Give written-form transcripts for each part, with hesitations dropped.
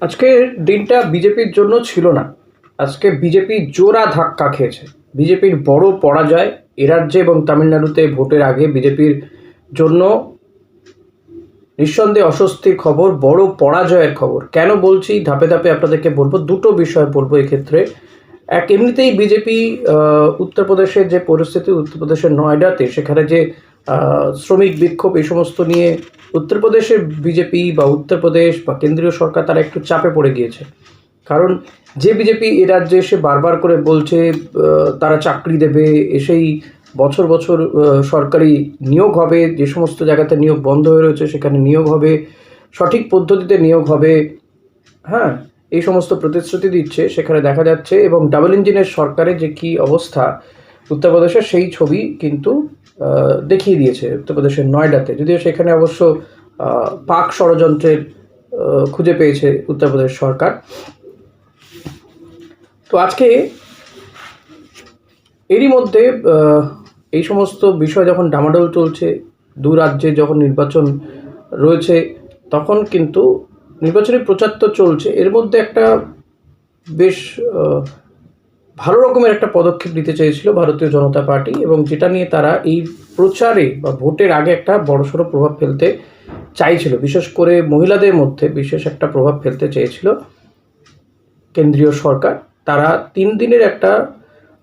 আজকের দিনটা বিজেপির জন্য ছিল না। আজকে বিজেপি জোড়া ধাক্কা খেয়েছে। বিজেপির বড় পরাজয় এ রাজ্যে এবং তামিলনাড়ুতে ভোটের আগে বিজেপির জন্য নিঃসন্দেহে অস্বস্তির খবর, বড় পরাজয়ের খবর। কেন বলছি ধাপে ধাপে আপনাদেরকে বলবো, দুটো বিষয় বলবো এক্ষেত্রে। এক, এমনিতেই বিজেপি উত্তরপ্রদেশের যে পরিস্থিতি, উত্তরপ্রদেশের নয়ডাতে সেখানে যে শ্রমিক বিক্ষোভ এই সমস্ত নিয়ে উত্তরপ্রদেশের বিজেপি বা উত্তরপ্রদেশ বা কেন্দ্রীয় সরকার তারা একটু চাপে পড়ে গিয়েছে। কারণ যে বিজেপি এ রাজ্যে এসে বারবার করে বলছে তারা চাকরি দেবে, এসেই বছর বছর সরকারি নিয়োগ হবে, যে সমস্ত জায়গাতে নিয়োগ বন্ধ হয়ে রয়েছে সেখানে নিয়োগ হবে, সঠিক পদ্ধতিতে নিয়োগ হবে, হ্যাঁ, এই সমস্ত প্রতিশ্রুতি দিচ্ছে, সেখানে দেখা যাচ্ছে এবং ডাবল ইঞ্জিনের সরকারের যে কী অবস্থা উত্তরপ্রদেশের সেই ছবি কিন্তু দেখিয়ে দিয়েছে উত্তরপ্রদেশের নয়ডাতে। যদিও সেখানে অবশ্য পাক ষড়যন্ত্রের খুঁজে পেয়েছে উত্তরপ্রদেশ সরকার। তো আজকে এরই মধ্যে এই সমস্ত বিষয় যখন ডামাডোল চলছে, দু রাজ্যে যখন নির্বাচন রয়েছে, তখন কিন্তু নির্বাচনী প্রচার তো চলছে, এর মধ্যে একটা বেশ ভালো রকমের একটা পদক্ষেপ নিতে চেয়েছিল ভারতীয় জনতা পার্টি, এবং যেটা নিয়ে তারা এই প্রচারে বা ভোটের আগে একটা বড়সড় প্রভাব ফেলতে চাইছিল, বিশেষ করে মহিলাদের মধ্যে বিশেষ একটা প্রভাব ফেলতে চেয়েছিল কেন্দ্রীয় সরকার। তারা 3 দিনের একটা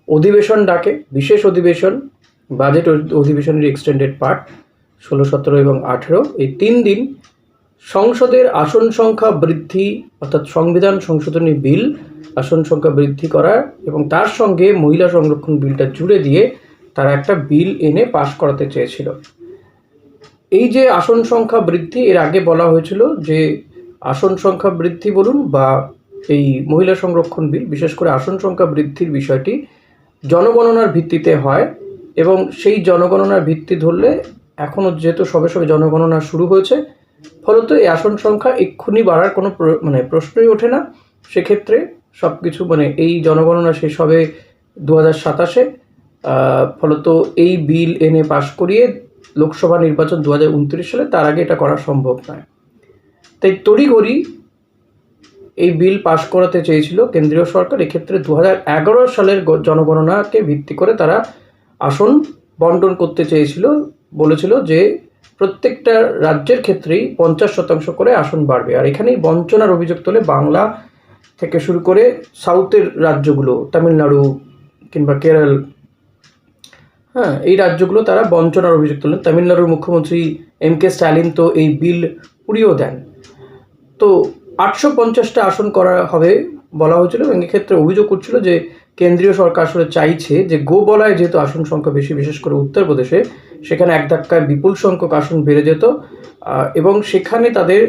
অধিবেশন ডাকে, বিশেষ অধিবেশন, বাজেট অধিবেশনের এক্সটেন্ডেড পার্ট 16, 17 এবং 18। এই 3 দিন সংসদের আসন সংখ্যা বৃদ্ধি, অর্থাৎ সংবিধান সংশোধনী বিল, আসন সংখ্যা বৃদ্ধি করা এবং তার সঙ্গে মহিলা সংরক্ষণ বিলটা জুড়ে দিয়ে তারা একটা বিল এনে পাশ করাতে চেয়েছিল। এই যে আসন সংখ্যা বৃদ্ধি, এর আগে বলা হয়েছিল যে আসন সংখ্যা বৃদ্ধি বলুন বা এই মহিলা সংরক্ষণ বিল, বিশেষ করে আসন সংখ্যা বৃদ্ধির বিষয়টি জনগণনার ভিত্তিতে হয়, এবং সেই জনগণনার ভিত্তি ধরলে এখনও যেহেতু সবে সবে জনগণনা শুরু হয়েছে, ফলত এই আসন সংখ্যা এক্ষুনি বাড়ার কোনো প্রশ্নই ওঠে না। সেক্ষেত্রে সব কিছু এই জনগণনা শেষ হবে 2027-এ, ফলত এই বিল এনে পাশ করিয়ে লোকসভা নির্বাচন 2029 সালে, তার আগে এটা করা সম্ভব নয়। তাই তড়িঘড়ি এই বিল পাশ করাতে চেয়েছিল কেন্দ্রীয় সরকার। এক্ষেত্রে 2011 সালের জনগণনাকে ভিত্তি করে তারা আসন বন্টন করতে চেয়েছিল, বলেছিল যে প্রত্যেকটা রাজ্যের ক্ষেত্রেই 50% করে আসন বাড়বে। আর এখানেই বঞ্চনার অভিযোগ তোলে বাংলা থেকে শুরু করে সাউথের রাজ্যগুলো, তামিলনাড়ু কিংবা কেরল, হ্যাঁ, এই রাজ্যগুলো তারা বঞ্চনার অভিযোগ তোলেন। তামিলনাড়ুর মুখ্যমন্ত্রী MK স্ট্যালিন তো এই বিল উড়িয়েও দেন। তো 850টা আসন করা হবে বলা হয়েছিল, এবং এক্ষেত্রে অভিযোগ করছিল যে কেন্দ্রীয় সরকার আসলে চাইছে যে গোবলায় যেহেতু আসন সংখ্যা বেশি, বিশেষ করে উত্তরপ্রদেশে, সেখানে এক ধাক্কায় বিপুল সংখ্যক আসন বেড়ে যেত, এবং সেখানে তাদের,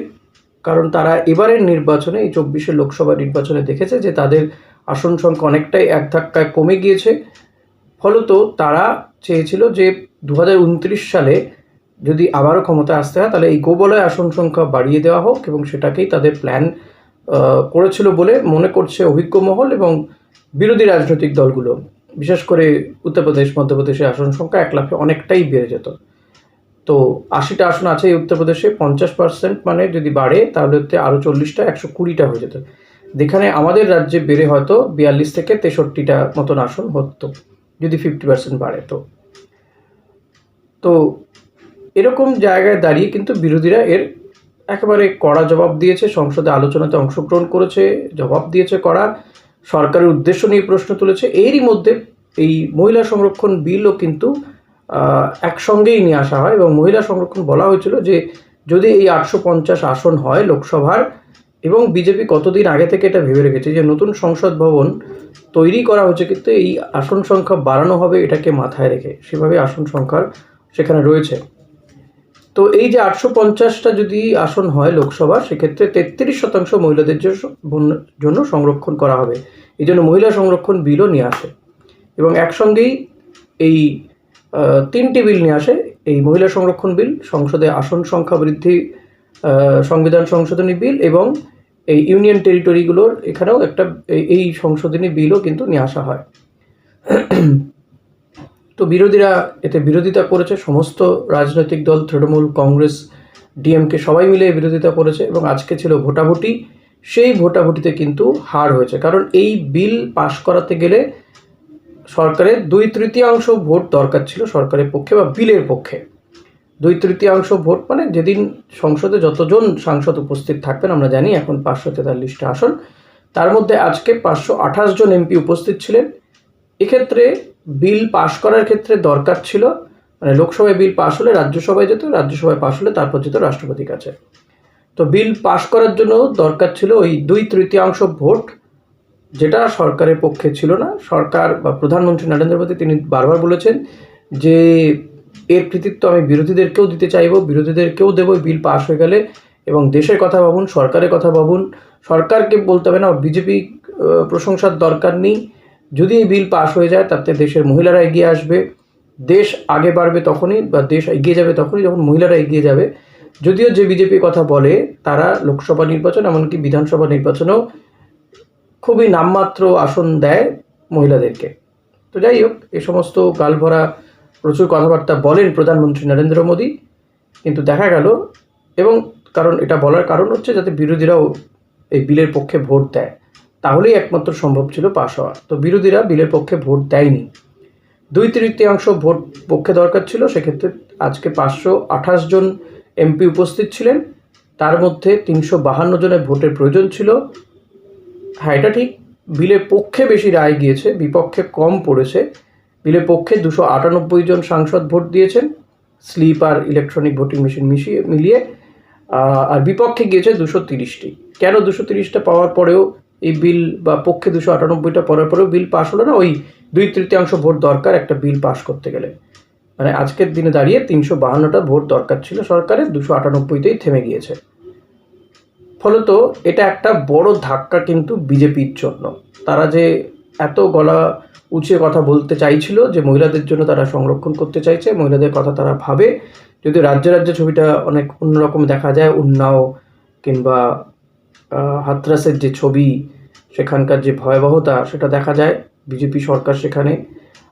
কারণ তারা এবারের নির্বাচনে, এই 24-এর লোকসভা নির্বাচনে দেখেছে যে তাদের আসন সংখ্যা অনেকটাই এক ধাক্কায় কমে গিয়েছে। ফলত তারা চেয়েছিল যে 2029 সালে যদি আবারও ক্ষমতায় আসতে হয় তাহলে এই গোবলয় আসন সংখ্যা বাড়িয়ে দেওয়া হোক, এবং সেটাকেই তাদের প্ল্যান করেছিল বলে মনে করছে অভিজ্ঞ মহল এবং বিরোধী রাজনৈতিক দলগুলো। বিশেষ করে উত্তরপ্রদেশ, মধ্যপ্রদেশে আসন সংখ্যা 1 লাখে অনেকটাই বেড়ে যেত। তো 80টা আসন আছে এই উত্তরপ্রদেশে, 50% মানে যদি বাড়ে তাহলে আরও 40টা, 120টা হয়ে যেত, যেখানে আমাদের রাজ্যে বেড়ে হয়তো 42 থেকে 63টা মতন আসন হতো যদি 50% বাড়ে। তো এরকম জায়গায় দাঁড়িয়ে কিন্তু বিরোধীরা এর একেবারে কড়া জবাব দিয়েছে, সংসদে আলোচনাতে অংশগ্রহণ করেছে, জবাব দিয়েছে কড়া, সরকারের উদ্দেশ্য নিয়ে প্রশ্ন তুলেছে। এরই মধ্যে এই মহিলা সংরক্ষণ বিলও কিন্তু একসঙ্গেই নিয়ে আসা হয়, এবং মহিলা সংরক্ষণ বলা হয়েছিল যে যদি এই 850 আসন হয় লোকসভার, এবং বিজেপি কতদিন আগে থেকে এটা ভেবে রেখেছে যে নতুন সংসদ ভবন তৈরি করা হচ্ছে, কিন্তু এই আসন সংখ্যা বাড়ানো হবে এটাকে মাথায় রেখে, সেভাবে আসন সংখ্যার সেখানে রয়েছে। তো এই যে 850টা যদি আসন হয় লোকসভা, সেক্ষেত্রে 33% মহিলাদের জন্য সংরক্ষণ করা হবে। এই জন্য মহিলা সংরক্ষণ বিলও নিয়ে আসে, এবং একসঙ্গেই এই 3টি বিল নিয়ে আসে, এই মহিলা সংরক্ষণ বিল, সংসদে আসন সংখ্যা বৃদ্ধি সংবিধান সংশোধনী বিল, এবং এই ইউনিয়ন টেরিটরিগুলোর এখানেও একটা এই সংশোধনী বিলও কিন্তু নিয়ে আসা হয়। তো বিরোধীরা এতে বিরোধিতা করেছে, সমস্ত রাজনৈতিক দল, তৃণমূল, কংগ্রেস, DMK সবাই মিলে বিরোধিতা করেছে, এবং আজকে ছিল ভোটাভুটি সেই ভোটাভুটিতে কিন্তু হার হয়েছে। কারণ এই বিল পাশ করাতে গেলে সরকারের 2/3 ভোট দরকার ছিল সরকারের পক্ষে বা বিলের পক্ষে। 2/3 ভোট মানে যেদিন সংসদে যতজন সাংসদ উপস্থিত থাকবেন, আমরা জানি এখন 543টা আসন, তার মধ্যে আজকে 528 জন এমপি উপস্থিত ছিলেন। এক্ষেত্রে বিল পাশ করার ক্ষেত্রে দরকার ছিল, মানে লোকসভায় বিল পাশ হলে রাজ্যসভায় যেত, রাজ্যসভায় পাশ হলে তারপর যেত রাষ্ট্রপতির কাছে। তো বিল পাশ করার জন্য দরকার ছিল ওই 2/3 ভোট, যেটা সরকারের পক্ষে ছিল না। সরকার বা প্রধানমন্ত্রী নরেন্দ্র মোদী তিনি বারবার বলেছেন যে এর কৃতিত্ব আমি বিরোধীদেরকেও দিতে চাইব, বিরোধীদেরকেও দেবো বিল পাশ হয়ে গেলে, এবং দেশের কথা ভাবুন, সরকারের কথা ভাবুন। সরকারকে বলতে হবে না বিজেপি প্রশংসার দরকার নেই। যদি এই বিল পাশ হয়ে যায় তাতে দেশের মহিলারা এগিয়ে আসবে, দেশ আগে বাড়বে তখনই, বা দেশ এগিয়ে যাবে তখনই যখন মহিলারা এগিয়ে যাবে। যদিও যে বিজেপি কথা বলে তারা লোকসভা নির্বাচন এমনকি বিধানসভা নির্বাচনেও খুবই নামমাত্র আসন দেয় মহিলাদেরকে। তো যাই হোক, এ সমস্ত গালভরা প্রচুর কথাবার্তা বলেন প্রধানমন্ত্রী নরেন্দ্র মোদী, কিন্তু দেখা গেল, এবং কারণ এটা বলার কারণ হচ্ছে যাতে বিরোধীরাও এই বিলের পক্ষে ভোট দেয়, তাহলেই একমাত্র সম্ভব ছিল পাশ হওয়া। তো বিরোধীরা বিলের পক্ষে ভোট দেয়নি। 2/3 ভোট পক্ষে দরকার ছিল, সেক্ষেত্রে আজকে 528 জন এমপি উপস্থিত ছিলেন, তার মধ্যে 352 জনের ভোটের প্রয়োজন ছিল। হ্যাঁ, এটা ঠিক, বিলের পক্ষে বেশি রায় গিয়েছে, বিপক্ষে কম পড়েছে। বিলের পক্ষে 298 জন সাংসদ ভোট দিয়েছেন, স্লিপ আর ইলেকট্রনিক ভোটিং মেশিন মিলিয়ে, আর বিপক্ষে গিয়েছে 230টি। কেন 230টা পাওয়ার পরেও এই বিল, বা পক্ষে 298টা পড়ার পরেও বিল পাশ হলো না? ওই 2/3 ভোট দরকার একটা বিল পাশ করতে গেলে, মানে আজকের দিনে দাঁড়িয়ে 352টা ভোট দরকার ছিল সরকারের, 298তেই থেমে গিয়েছে। ফলত এটা একটা বড় ধাক্কা কিন্তু বিজেপির জন্য। তারা যে এত গলা উঁচিয়ে কথা বলতে চাইছিল যে মহিলাদের জন্য তারা সংরক্ষণ করতে চাইছে, মহিলাদের কথা তারা ভাবে, যদি রাজ্যে রাজ্যে ছবিটা অনেক অন্যরকম দেখা যায়, উন্নাও কিংবা হাতরাসের যে ছবি, সেখানকার যে ভয়াবহতা সেটা দেখা যায় বিজেপি সরকার সেখানে।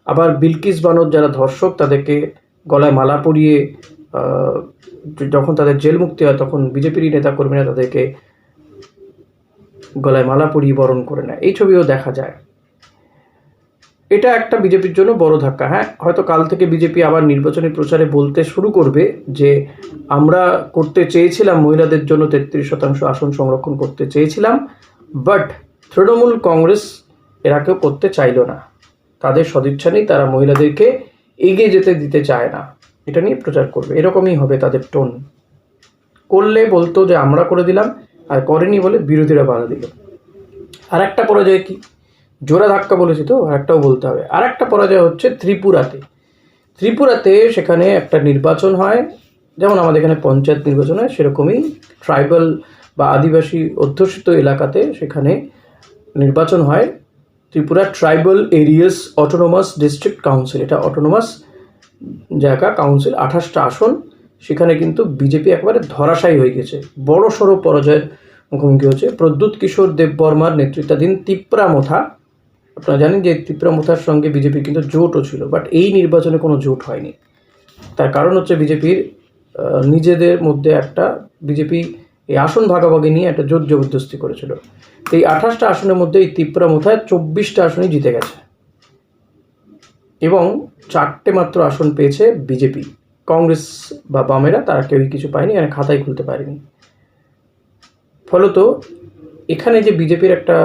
আবার বিলকিস বানোর যারা ধর্ষক তাদেরকে গলায় মালা পরিয়ে যখন তাদের জেল মুক্তি হয় তখন বিজেপিরই নেতাকর্মীরা তাদেরকে গলায় মালা পরিয়ে বরণ করে নেয়, এই ছবিও দেখা যায়। এটা একটা বিজেপির জন্য বড় ধাক্কা। হ্যাঁ, হয়তো কাল থেকে বিজেপি আবার নির্বাচনী প্রচারে বলতে শুরু করবে যে আমরা করতে চেয়েছিলাম মহিলাদের জন্য 33% আসন সংরক্ষণ করতে চেয়েছিলাম, বাট তৃণমূল কংগ্রেস এরা কেউ করতে চাইল না, তাদের সদিচ্ছা নেই, তারা মহিলাদেরকে এগিয়ে যেতে দিতে চায় না, এটা নিয়ে প্রচার করবে। এরকমই হবে তাদের টোন। করলে বলতো যে আমরা করে দিলাম, আর করেনি বলে বিরোধীরা বাধা দিল। আর একটা পরাজয় কি, জোড়া ধাক্কা বলেছি তো, আর একটাও বলতে হবে। আর একটা পরাজয় হচ্ছে ত্রিপুরাতে সেখানে একটা নির্বাচন হয়, যেমন আমাদের এখানে পঞ্চায়েত নির্বাচন হয়, সেরকমই ট্রাইবাল বা আদিবাসী অধ্যুষিত এলাকাতে সেখানে নির্বাচন হয়। Tripura tribal areas autonomous district council, এটা অটোনোমাস জায়গা কাউন্সিল, 28টা আসন। সেখানে কিন্তু বিজেপি একেবারে ধরাশায়ী হয়ে গেছে, বড় সড়ো পরাজয়ের মুখোমুখি হচ্ছে। প্রদ্যুৎ কিশোর দেববর্মার নেতৃত্বাধীন তিপ্রামথা, আপনারা জানেন যে তিপ্রামথার সঙ্গে বিজেপির কিন্তু জোটও ছিল, বাট এই নির্বাচনে কোনো জোট হয়নি। তার কারণ হচ্ছে বিজেপির নিজেদের মধ্যে একটা, বিজেপি এই আসন ভাগাভাগি নিয়ে একটা জোট জবরদস্তি করেছিল। এই 28টা আসনের মধ্যে এই তিপ্রামথায় 24টা আসনই জিতে গেছে, এবং 4টে মাত্র আসন পেয়েছে বিজেপি। কংগ্রেস বা বামেরা তারা কেউই কিছু পায়নি, এখানে খাতাই খুলতে পারেনি। ফলত এখানে যে বিজেপির একটা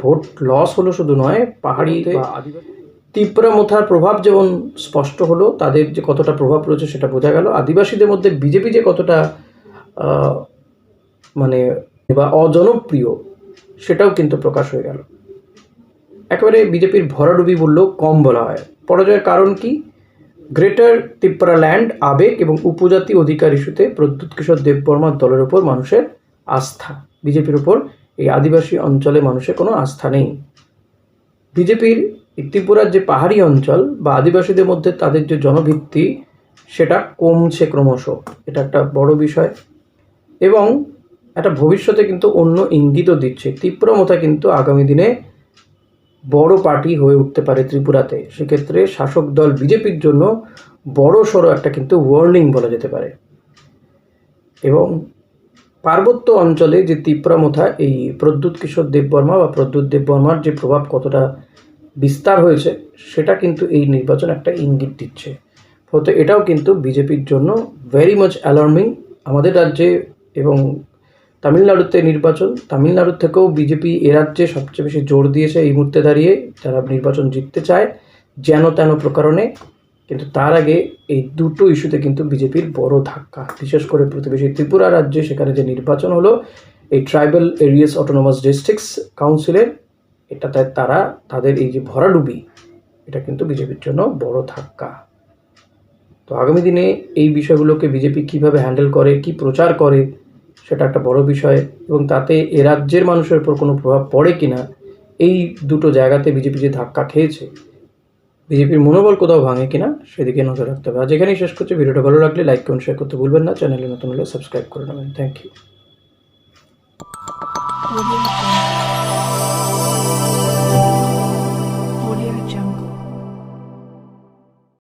ভোট লস হলো শুধু নয়, পাহাড়ি তিপ্রামথার প্রভাব যেমন স্পষ্ট হলো, তাদের যে কতটা প্রভাব রয়েছে সেটা বোঝা গেল। আদিবাসীদের মধ্যে বিজেপি যে কতটা মানে বা অজনপ্রিয় সেটাও কিন্তু প্রকাশ হয়ে গেল। একেবারে বিজেপির ভরাডুবি বললেও কম বলা হয়। পরাজয়ের কারণ কি? গ্রেটার ত্রিপুরাল্যান্ড আবেগ এবং উপজাতি অধিকার ইস্যুতে প্রদ্যুৎ কিশোর দেববর্মার দলের ওপর মানুষের আস্থা, বিজেপির উপর এই আদিবাসী অঞ্চলে মানুষের কোনো আস্থা নেই। বিজেপির ত্রিপুরার যে পাহাড়ি অঞ্চল বা আদিবাসীদের মধ্যে তাদের যে জনভিত্তি সেটা কমছে ক্রমশ, এটা একটা বড় বিষয়। এবং একটা ভবিষ্যতে কিন্তু অন্য ইঙ্গিতও দিচ্ছে, তিপ্রামথা কিন্তু আগামী দিনে বড় পার্টি হয়ে উঠতে পারে ত্রিপুরাতে। সেক্ষেত্রে শাসক দল বিজেপির জন্য বড় সড়ো একটা কিন্তু ওয়ার্নিং বলা যেতে পারে। এবং পার্বত্য অঞ্চলে যে তীব্রমথা এই প্রদ্যুৎ কিশোর দেববর্মা বা প্রদ্যুৎ দেববর্মার যে প্রভাব কতটা বিস্তার হয়েছে সেটা কিন্তু এই নির্বাচন একটা ইঙ্গিত দিচ্ছে। হয়তো এটাও কিন্তু বিজেপির জন্য ভেরি মাচ অ্যালার্মিং। আমাদের রাজ্যে এবং তামিলনাড়ুতে নির্বাচন, তামিলনাড়ুর থেকেও বিজেপি এ রাজ্যে সবচেয়ে বেশি জোর দিয়েছে এই মুহূর্তে দাঁড়িয়ে, যারা নির্বাচন জিততে চায় যেন তেন প্রকারণে। কিন্তু তার আগে এই দুটো ইস্যুতে কিন্তু বিজেপির বড় ধাক্কা, বিশেষ করে প্রতিবেশী ত্রিপুরা রাজ্যে সেখানে যে নির্বাচন হলো এই ট্রাইবাল এরিয়াস অটোনমাস ডিস্ট্রিক্টস কাউন্সিলের, এটাতে তারা তাদের এই যে ভরাডুবি, এটা কিন্তু বিজেপির জন্য বড় ধাক্কা। তো আগামী দিনে এই বিষয়গুলোকে বিজেপি কীভাবে হ্যান্ডেল করে, কি প্রচার করে, সেটা একটা বড় বিষয়, এবং তাতে এ রাজ্যের মানুষের উপর কোনো প্রভাব পড়ে কি না, এই দুটো জায়গাতে বিজেপি যে ধাক্কা খেয়েছে, বিজেপির মনোবল কোথাও ভাঙে কিনা সেদিকে নজর রাখতে হবে। আজ এখানেই শেষ করছি। ভিডিওটা ভালো লাগলে লাইক কমেন্ট শেয়ার করতে ভুলবেন না। চ্যানেলে নতুন হলে সাবস্ক্রাইব করে নেবেন। Thank you.